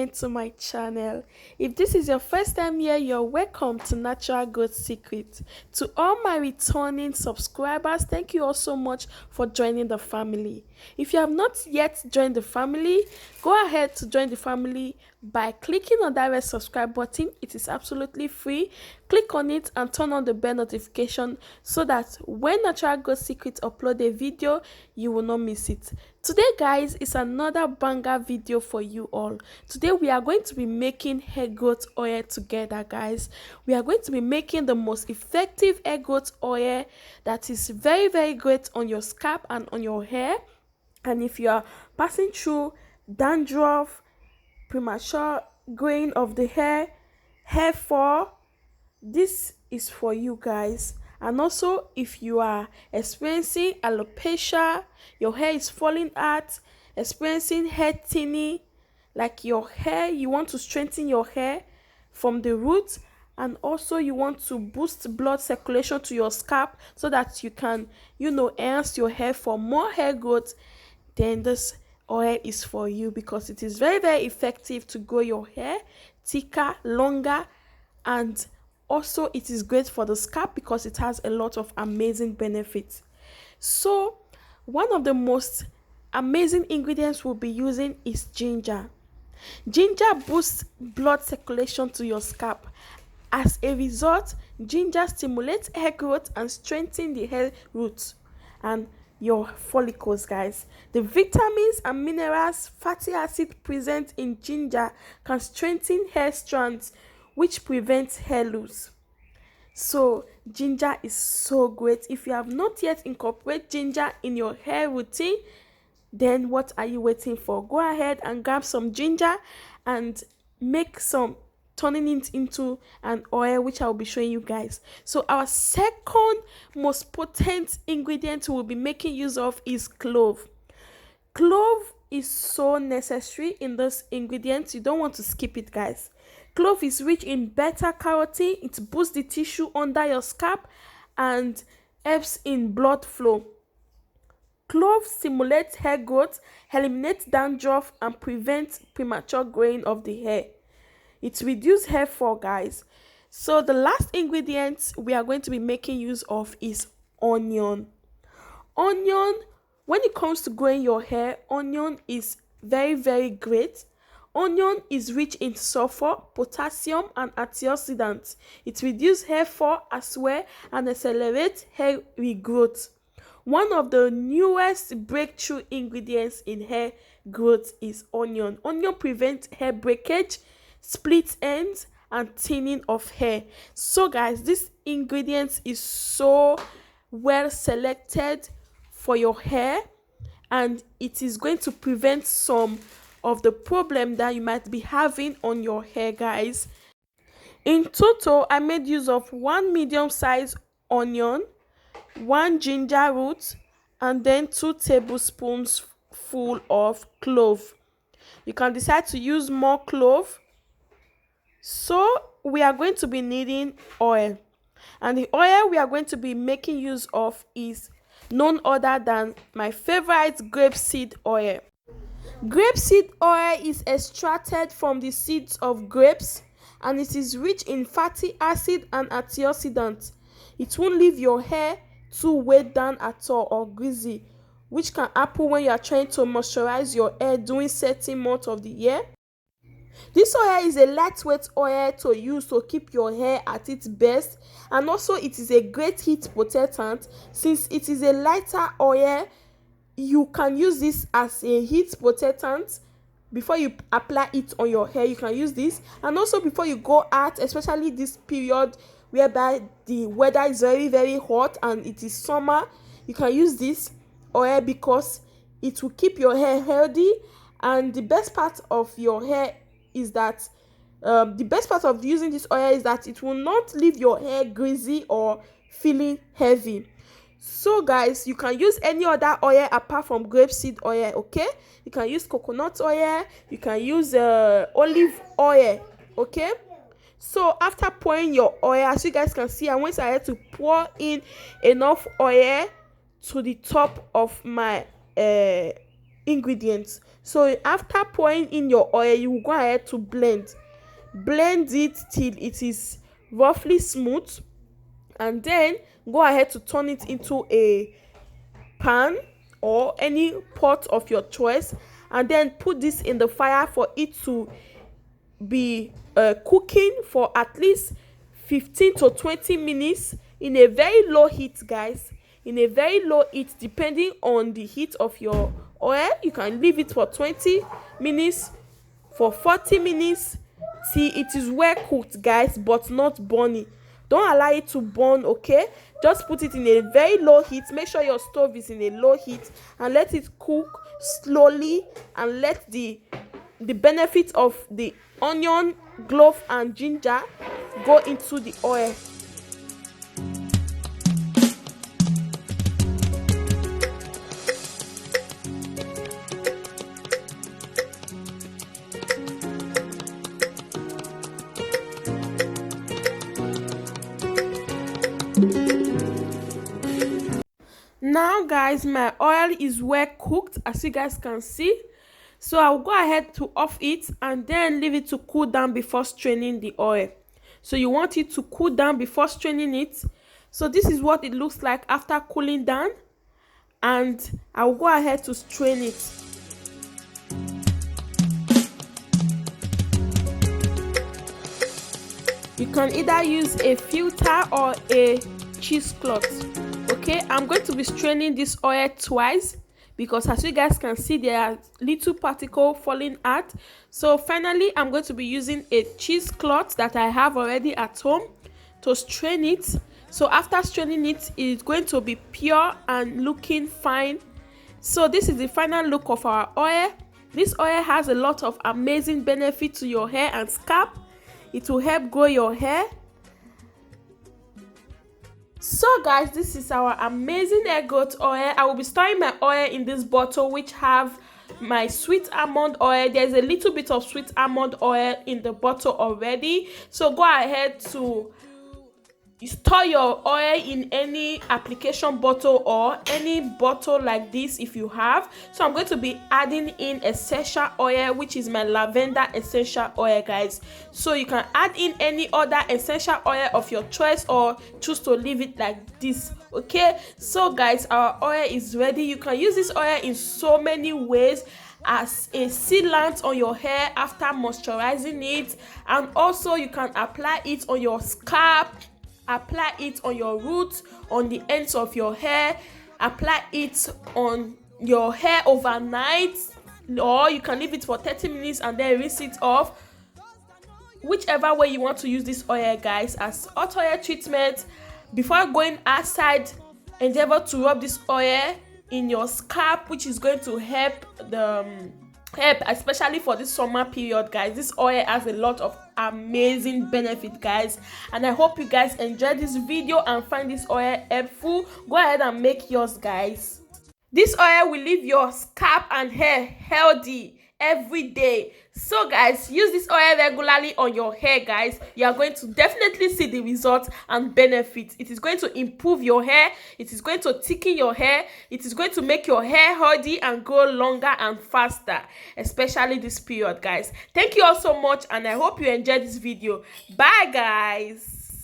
again to my channel. If this is your first time here, you're welcome to Natural Growth Secret. To all my returning subscribers, thank you all so much for joining the family. If you have not yet joined the family, go ahead to join the family by clicking on that red subscribe button. It is absolutely free. Click on it and turn on the bell notification so that when Natural Growth Secret upload a video, you will not miss it. Today guys is another banger video for you all. Today we are going to be making hair growth oil together, guys. We are going to be making the most effective hair growth oil that is very great on your scalp and on your hair. And if you are passing through dandruff, premature growing of the hair fall, this is for you guys. And also, if you are experiencing alopecia, your hair is falling out, experiencing hair thinning, like your hair, you want to strengthen your hair from the roots, and also you want to boost blood circulation to your scalp so that you can, enhance your hair for more hair growth, then this oil is for you, because it is very effective to grow your hair thicker, longer, and also it is great for the scalp because it has a lot of amazing benefits. So one of the most amazing ingredients we'll be using is ginger. Ginger boosts blood circulation to your scalp. As a result, ginger stimulates hair growth and strengthens the hair roots and your follicles, guys. The vitamins and minerals, fatty acid present in ginger can strengthen hair strands, which prevents hair loss. So ginger is so great. If you have not yet incorporated ginger in your hair routine, then what are you waiting for? Go ahead and grab some ginger and make some, turning it into an oil, which I'll be showing you guys. So our second most potent ingredient we'll be making use of is clove. Clove is so necessary in this ingredient. You don't want to skip it, guys. Clove is rich in beta carotene. It boosts the tissue under your scalp and helps in blood flow. Clove stimulates hair growth, eliminates dandruff, and prevents premature growing of the hair. It reduces hair fall, guys. So the last ingredient we are going to be making use of is onion. Onion, when it comes to growing your hair, onion is very great. Onion is rich in sulfur, potassium, and antioxidants. It reduces hair fall as well and accelerates hair regrowth. One of the newest breakthrough ingredients in hair growth is onion. Onion prevents hair breakage, split ends, and thinning of hair. So guys, this ingredient is so well selected for your hair, and it is going to prevent some of the problem that you might be having on your hair, guys. In total, I made use of 1 medium-sized onion, 1 ginger root, and then 2 tablespoons full of clove. You can decide to use more clove. So we are going to be needing oil, and the oil we are going to be making use of is none other than my favorite grapeseed oil. Grapeseed oil is extracted from the seeds of grapes, and it is rich in fatty acid and antioxidants. It won't leave your hair too weighed down at all or greasy, which can happen when you are trying to moisturize your hair during certain months of the year. This oil is a lightweight oil to use to keep your hair at its best, and also it is a great heat protectant. Since it is a lighter oil, you can use this as a heat protectant. Before you apply it on your hair, you can use this, and also before you go out, especially this period whereby the weather is very hot and it is summer, you can use this oil because it will keep your hair healthy. And the best part of your hair is that the best part of using this oil is that it will not leave your hair greasy or feeling heavy. So guys, you can use any other oil apart from grapeseed oil, okay? You can use coconut oil, you can use olive oil, okay? So after pouring your oil, as you guys can see, I went ahead to pour in enough oil to the top of my ingredients. So after pouring in your oil, you will go ahead to blend it till it is roughly smooth, and then go ahead to turn it into a pan or any pot of your choice, and then put this in the fire for it to be cooking for at least 15 to 20 minutes in a very low heat, guys. In a very low heat, depending on the heat of your oil. You can leave it for 20 minutes, for 40 minutes, till it is well cooked, guys, but not burning. Don't allow it to burn, okay? Just put it in a very low heat. Make sure your stove is in a low heat, and let it cook slowly, and let the benefit of the onion, clove and ginger go into the oil. Now, guys, my oil is well cooked, as you guys can see. So I'll go ahead to off it and then leave it to cool down before straining the oil. So you want it to cool down before straining it. So this is what it looks like after cooling down, and I'll go ahead to strain it. You can either use a filter or a cheesecloth. Okay, I'm going to be straining this oil twice, because as you guys can see, there are little particles falling out. So finally, I'm going to be using a cheesecloth that I have already at home to strain it. So after straining it, it's going to be pure and looking fine. So this is the final look of our oil. This oil has a lot of amazing benefits to your hair and scalp. It will help grow your hair. So guys, this is our amazing hair growth oil. I will be storing my oil in this bottle, which have my sweet almond oil. There's a little bit of sweet almond oil in the bottle already. So go ahead to store your oil in any application bottle or any bottle like this if you have. So I'm going to be adding in essential oil, which is my lavender essential oil, guys. So you can add in any other essential oil of your choice, or choose to leave it like this. Okay, so guys, our oil is ready. You can use this oil in so many ways, as a sealant on your hair after moisturizing it, and also you can apply it on your scalp, apply it on your roots, on the ends of your hair, apply it on your hair overnight, or you can leave it for 30 minutes and then rinse it off. Whichever way you want to use this oil, guys, as hot oil treatment. Before going outside, endeavor to rub this oil in your scalp, which is going to help especially for this summer period, guys. This oil has a lot of amazing benefit, guys, and I hope you guys enjoyed this video and find this oil helpful. Go ahead and make yours, guys. This oil will leave your scalp and hair healthy every day. So guys, use this oil regularly on your hair, guys. You are going to definitely see the results and benefits. It is going to improve your hair, it is going to thicken your hair, it is going to make your hair healthy and grow longer and faster, especially this period, guys. Thank you all so much, and I hope you enjoyed this video. Bye, guys.